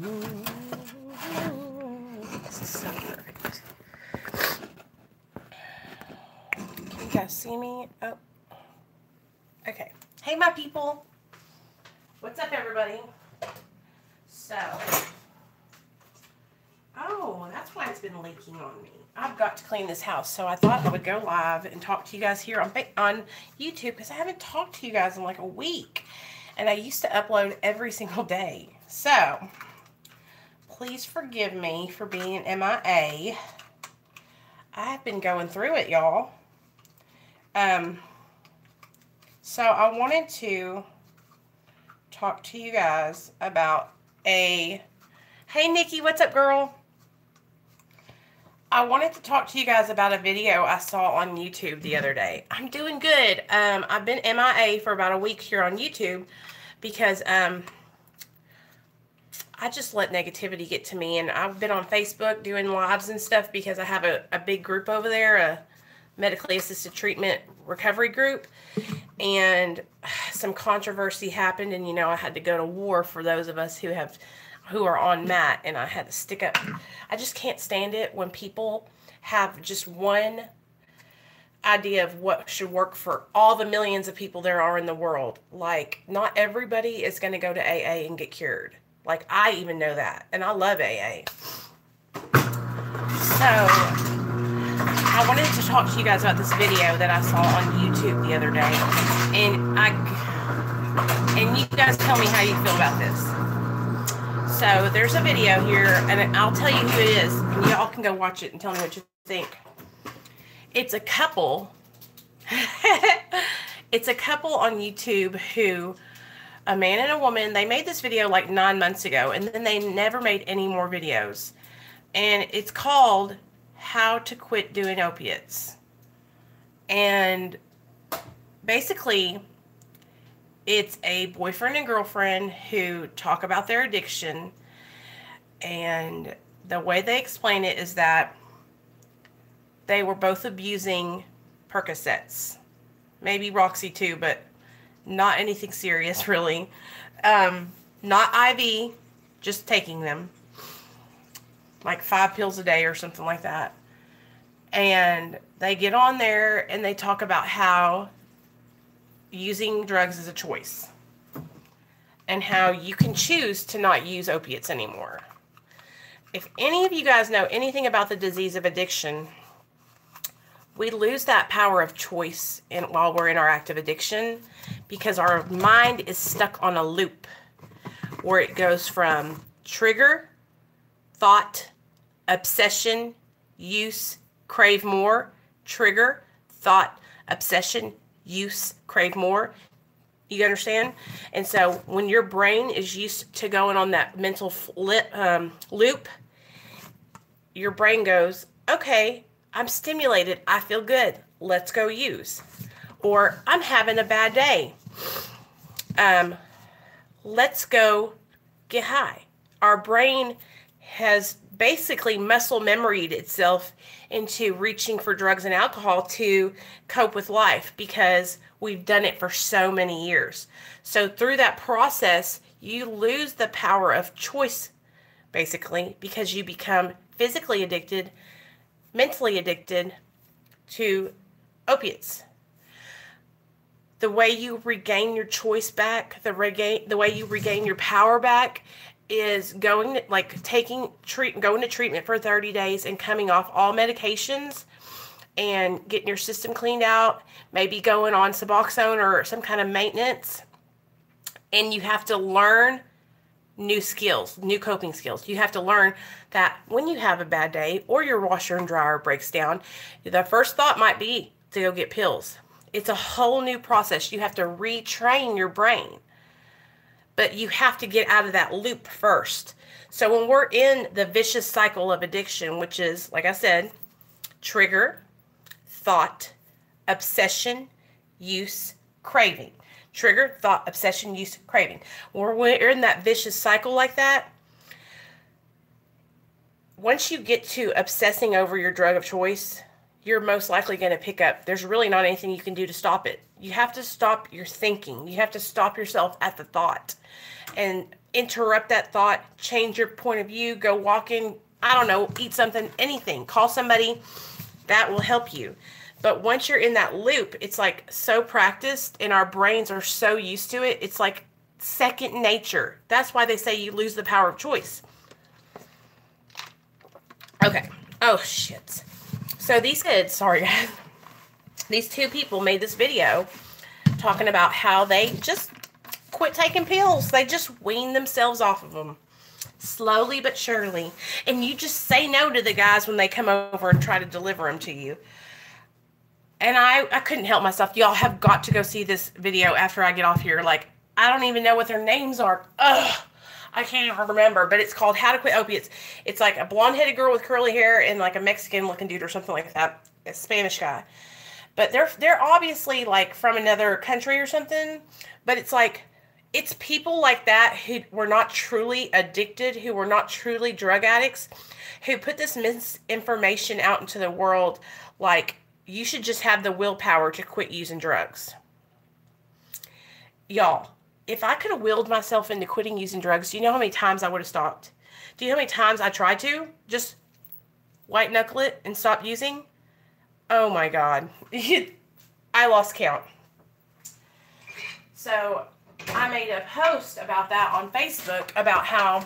This is so perfect. Can you guys see me? Oh. Okay. Hey, my people. What's up, everybody? So, oh, that's why it's been leaking on me. I've got to clean this house, so I thought I would go live and talk to you guys here on YouTube because I haven't talked to you guys in like a week, and I used to upload every single day. So, please forgive me for being MIA. I've been going through it, y'all. So I wanted to talk to you guys about hey Nikki, what's up, girl? I wanted to talk to you guys about a video I saw on YouTube the other day. I'm doing good. I've been MIA for about a week here on YouTube because I just let negativity get to me, and I've been on Facebook doing lives and stuff because I have a big group over there, a medically assisted treatment recovery group, and some controversy happened, and I had to go to war for those of us who are on MAT, and I had to stick up. I just can't stand it when people have just one idea of what should work for all the millions of people there are in the world. Like, not everybody is going to go to AA and get cured. Like, I even know that, and I love AA. So, I wanted to talk to you guys about this video that I saw on YouTube the other day, and you guys tell me how you feel about this. So there's a video here, and I'll tell you who it is, and y'all can go watch it and tell me what you think. It's a couple. It's a couple on YouTube who, a man and a woman, they made this video like 9 months ago, and then they never made any more videos. And it's called How to Quit Doing Opiates. And basically, it's a boyfriend and girlfriend who talk about their addiction, and the way they explain it is that they were both abusing Percocets, maybe Roxy too, but not anything serious really. Not IV, just taking them, like 5 pills a day or something like that. And they get on there and they talk about how using drugs is a choice, and how you can choose to not use opiates anymore. If any of you guys know anything about the disease of addiction, we lose that power of choice while we're in our active addiction, because our mind is stuck on a loop where it goes from trigger, thought, obsession, use, crave more, trigger, thought, obsession, use, crave more. You understand? And so when your brain is used to going on that mental loop, your brain goes, okay, I'm stimulated, I feel good, let's go use. Or I'm having a bad day, let's go get high. Our brain has basically muscle memoried itself into reaching for drugs and alcohol to cope with life, because we've done it for so many years. So through that process, you lose the power of choice, basically, because you become physically addicted, mentally addicted to opiates. The way you regain your choice back, the way you regain your power back, is going to treatment for 30 days and coming off all medications and getting your system cleaned out, maybe going on Suboxone or some kind of maintenance. And you have to learn new skills, new coping skills. You have to learn that when you have a bad day or your washer and dryer breaks down, the first thought might be to go get pills. It's a whole new process. You have to retrain your brain. But you have to get out of that loop first. So when we're in the vicious cycle of addiction, which is, like I said, trigger, thought, obsession, use, craving. Trigger, thought, obsession, use, craving. When we're in that vicious cycle like that, once you get to obsessing over your drug of choice, you're most likely going to pick up. There's really not anything you can do to stop it. You have to stop your thinking. You have to stop yourself at the thought. And interrupt that thought, change your point of view, go walking, I don't know, eat something, anything. Call somebody. That will help you. But once you're in that loop, it's like so practiced and our brains are so used to it. It's like second nature. That's why they say you lose the power of choice. Okay. Oh, shit. So these kids, sorry guys, these two people made this video talking about how they just quit taking pills. They just wean themselves off of them. Slowly but surely. And you just say no to the guys when they come over and try to deliver them to you. And I couldn't help myself. Y'all have got to go see this video after I get off here. Like, I don't even know what their names are. Ugh. I can't even remember. But it's called How to Quit Opiates. It's like a blonde-headed girl with curly hair and like a Mexican-looking dude or something like that. A Spanish guy. But they're obviously like from another country or something. But it's like, it's people like that who were not truly addicted, who were not truly drug addicts, who put this misinformation out into the world like, you should just have the willpower to quit using drugs. Y'all, if I could have willed myself into quitting using drugs, do you know how many times I would have stopped? Do you know how many times I tried to just white knuckle it and stop using? Oh my God. I lost count. So I made a post about that on Facebook about how,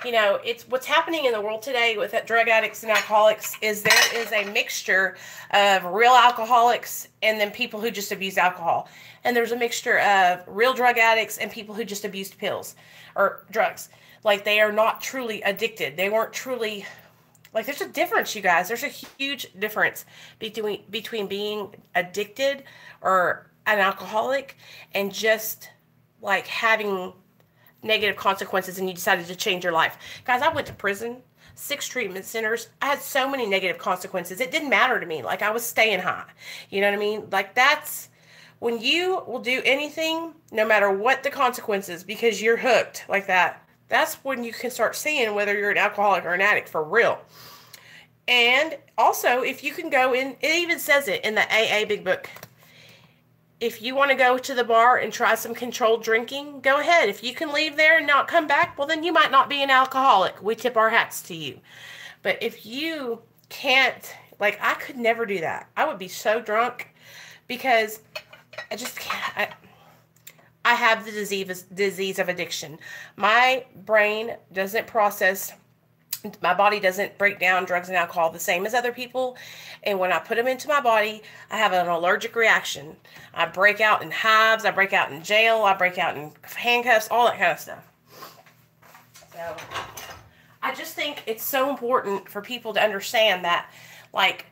you know, it's what's happening in the world today with drug addicts and alcoholics is there is a mixture of real alcoholics and then people who just abuse alcohol. And there's a mixture of real drug addicts and people who just abused pills or drugs. Like, they are not truly addicted. They weren't truly, like, there's a difference, you guys. There's a huge difference between being addicted or an alcoholic and just like having negative consequences and you decided to change your life. Guys, I went to prison, 6 treatment centers. I had so many negative consequences. It didn't matter to me. Like, I was staying high. You know what I mean? Like, that's when you will do anything, no matter what the consequences, because you're hooked like that. That's when you can start seeing whether you're an alcoholic or an addict for real. And also, if you can go in, it even says it in the AA Big Book. If you want to go to the bar and try some controlled drinking, go ahead. If you can leave there and not come back, well, then you might not be an alcoholic. We tip our hats to you. But if you can't, like, I could never do that. I would be so drunk because I just can't. I have the disease of addiction. My brain doesn't process, my body doesn't break down drugs and alcohol the same as other people. And when I put them into my body, I have an allergic reaction. I break out in hives. I break out in jail. I break out in handcuffs, all that kind of stuff. So I just think it's so important for people to understand that, like,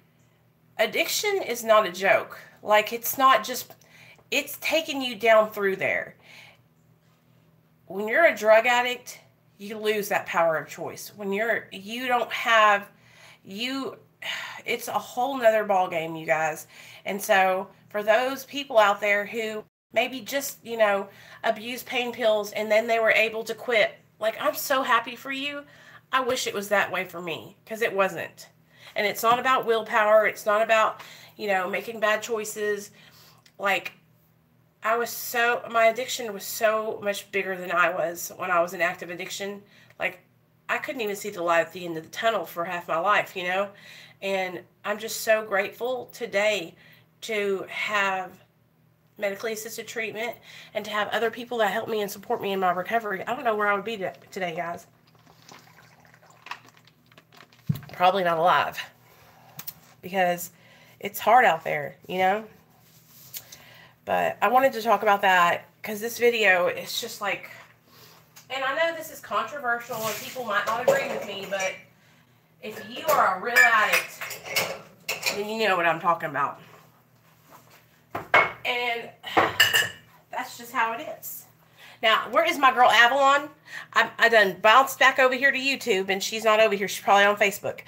addiction is not a joke. Like, it's not just, it's taking you down through there. When you're a drug addict, you lose that power of choice. When you don't have, it's a whole nother ball game, you guys. And so for those people out there who maybe just, you know, abuse pain pills and then they were able to quit, like, I'm so happy for you. I wish it was that way for me, because it wasn't. And it's not about willpower. It's not about, you know, making bad choices. Like, my addiction was so much bigger than I was when I was in active addiction. Like, I couldn't even see the light at the end of the tunnel for half my life, you know? And I'm just so grateful today to have medically assisted treatment and to have other people that help me and support me in my recovery. I don't know where I would be today, guys. Probably not alive, because it's hard out there, you know? But I wanted to talk about that because this video is just like, and I know this is controversial and people might not agree with me, but if you are a real addict, then you know what I'm talking about. And that's just how it is. Now, where is my girl Avalon? I done bounced back over here to YouTube, and she's not over here. She's probably on Facebook.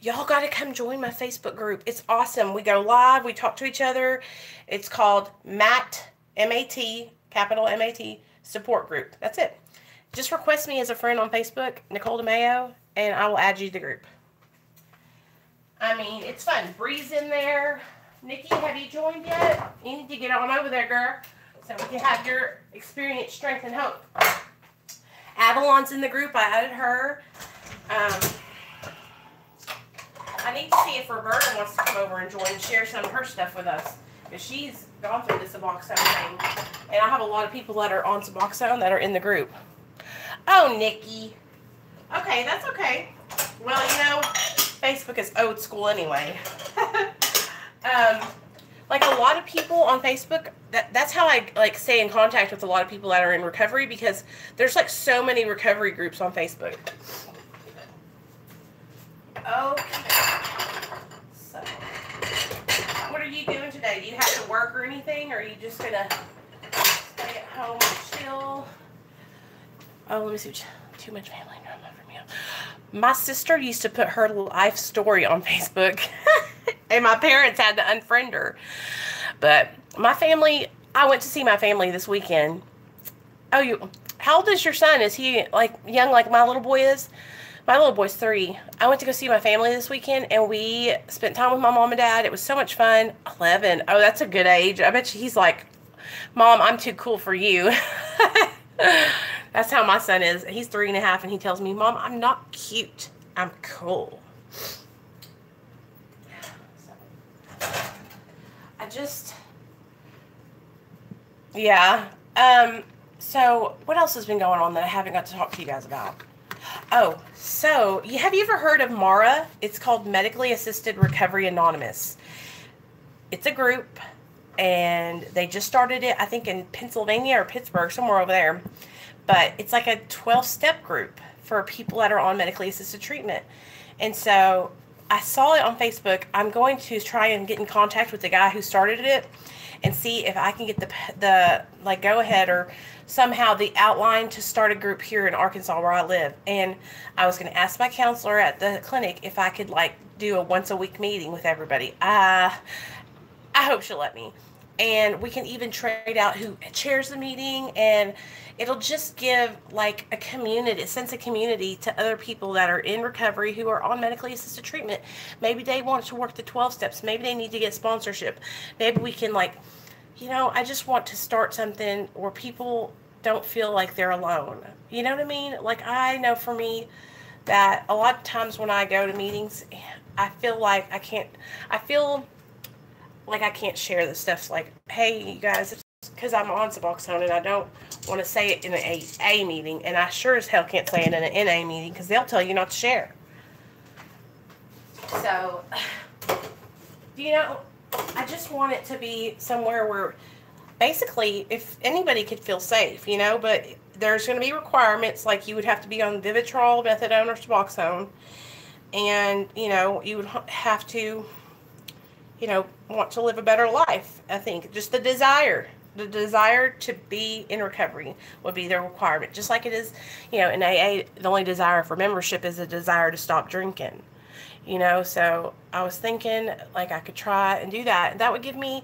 Y'all got to come join my Facebook group. It's awesome. We go live. We talk to each other. It's called MAT, M-A-T, capital M-A-T, support group. That's it. Just request me as a friend on Facebook, Nicole DeMayo, and I will add you to the group. I mean, it's fun. Bree's in there. Nikki, have you joined yet? You need to get on over there, girl. So we can have your experience, strength, and hope. Avalon's in the group. I added her. I need to see if Roberta wants to come over and join and share some of her stuff with us. Because she's gone through the Suboxone thing. And I have a lot of people that are on Suboxone that are in the group. Oh, Nikki. Okay, that's okay. Well, you know, Facebook is old school anyway. Like a lot of people on Facebook, that's how I like stay in contact with a lot of people that are in recovery, because there's like so many recovery groups on Facebook. Okay. So, what are you doing today? Do you have to work or anything, or are you just gonna stay at home and chill? Oh, let me see. Too much family drama for me. My sister used to put her life story on Facebook, and my parents had to unfriend her. But my family, I went to see my family this weekend. Oh, how old is your son? Is he like young like my little boy is? My little boy's 3. I went to go see my family this weekend, and we spent time with my mom and dad. It was so much fun. 11. Oh, that's a good age. I bet you he's like, Mom, I'm too cool for you. That's how my son is. He's 3.5, and he tells me, Mom, I'm not cute. I'm cool. Yeah. So what else has been going on that I haven't got to talk to you guys about? Oh, so have you ever heard of MARA? It's called Medically Assisted Recovery Anonymous. It's a group, and they just started it, I think, in Pennsylvania or Pittsburgh, somewhere over there. But it's like a 12-step group for people that are on medically assisted treatment. And so I saw it on Facebook. I'm going to try and get in contact with the guy who started it and see if I can get the like go ahead or somehow the outline to start a group here in Arkansas where I live. And I was going to ask my counselor at the clinic if I could like do a once-a-week meeting with everybody. I hope she'll let me. And we can even trade out who chairs the meeting, and it'll just give like a community, a sense of community to other people that are in recovery who are on medically assisted treatment. Maybe they want to work the 12 steps. Maybe they need to get sponsorship. Maybe we can like, you know, I just want to start something where people don't feel like they're alone. You know what I mean? Like I know for me that a lot of times when I go to meetings, I feel like I can't share the stuff like, hey, you guys, because I'm on Suboxone and I don't want to say it in an AA meeting, and I sure as hell can't say it in an NA meeting because they'll tell you not to share. So, you know, I just want it to be somewhere where basically if anybody could feel safe, you know, but there's going to be requirements like you would have to be on Vivitrol, methadone, or Suboxone, and, you know, you would have to, you know, want to live a better life. I think just the desire to be in recovery would be the requirement. Just like it is, you know, in AA, the only desire for membership is a desire to stop drinking, you know. So I was thinking like I could try and do that. That would give me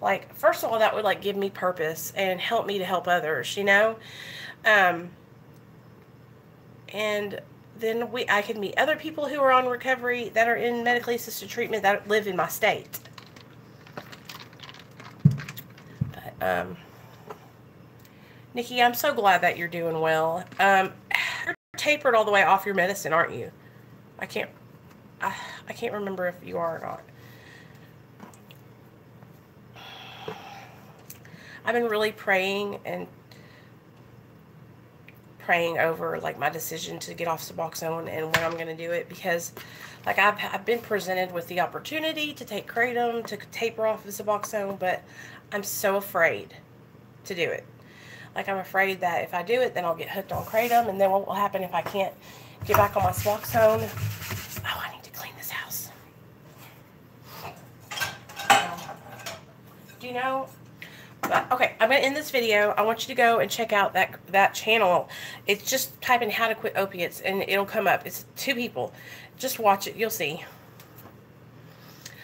like, first of all, that would like give me purpose and help me to help others, you know. And then I can meet other people who are on recovery that are in medically assisted treatment that live in my state. But, Nikki, I'm so glad that you're doing well. You're tapered all the way off your medicine, aren't you? I can't remember if you are or not. I've been really praying over like my decision to get off Suboxone and when I'm going to do it, because like I've been presented with the opportunity to take kratom, to taper off of Suboxone, but I'm so afraid to do it. Like I'm afraid that if I do it, then I'll get hooked on kratom, and then what will happen if I can't get back on my Suboxone? Oh, I need to clean this house. Do you know? But, okay, I'm going to end this video. I want you to go and check out that channel. It's just type in how to quit opiates and it'll come up. It's 2 people. Just watch it. You'll see.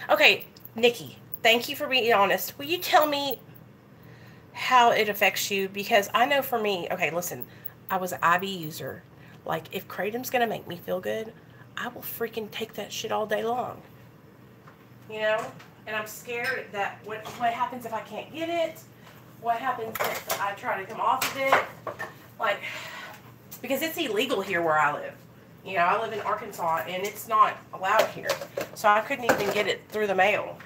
Okay, Nikki, thank you for being honest. Will you tell me how it affects you? Because I know for me, okay, listen, I was an IV user. Like, if kratom's going to make me feel good, I will freaking take that shit all day long. You know? And I'm scared that what happens if I can't get it, what happens if I try to come off of it? Like, because it's illegal here where I live. You know, I live in Arkansas, and it's not allowed here. So I couldn't even get it through the mail.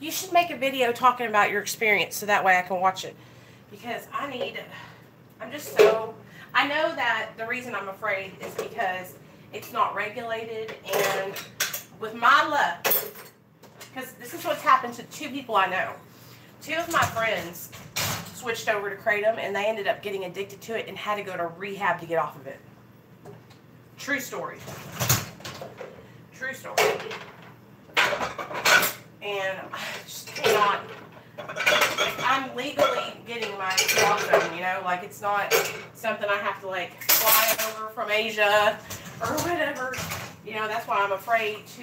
You should make a video talking about your experience so that way I can watch it. Because I know that the reason I'm afraid is because it's not regulated, and with my luck, because this is what's happened to 2 people I know. 2 of my friends switched over to Kratom, and they ended up getting addicted to it and had to go to rehab to get off of it. True story. True story. And I just cannot, like, I'm legally getting my naloxone, you know, like, it's not something I have to, like, fly over from Asia or whatever, you know. That's why I'm afraid to,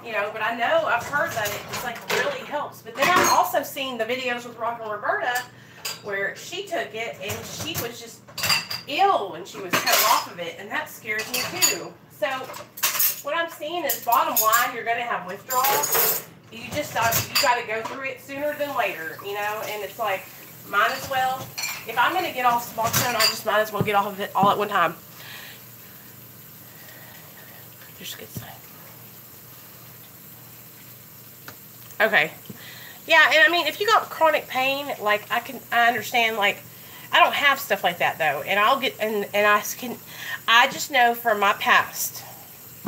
you know, but I know, I've heard that it just, like, really helps. But then I've also seen the videos with Rockin' Roberta where she took it and she was just ill when she was coming off of it, and that scares me too. So what I'm seeing is, bottom line, you're going to have withdrawals. You just got to go through it sooner than later, you know. And it's like, might as well, if I'm going to get off Suboxone, I just might as well get off of it all at one time. Just good sign. Okay. Yeah, and I mean, if you got chronic pain, like, I understand, like, I don't have stuff like that though, and I just know from my past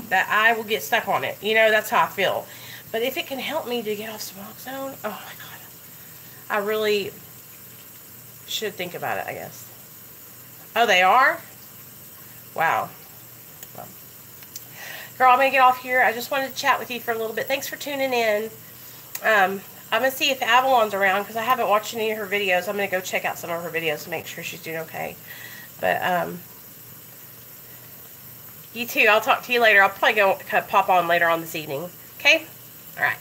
that I will get stuck on it. You know, that's how I feel. But if it can help me to get off Suboxone, oh my God, I really should think about it, I guess. Oh, they are? Wow. Well, girl, I'm going to get off here. I just wanted to chat with you for a little bit. Thanks for tuning in. I'm going to see if Avalon's around because I haven't watched any of her videos. I'm going to go check out some of her videos to make sure she's doing okay. But, you too. I'll talk to you later. I'll probably go pop on later on this evening. Okay? All right.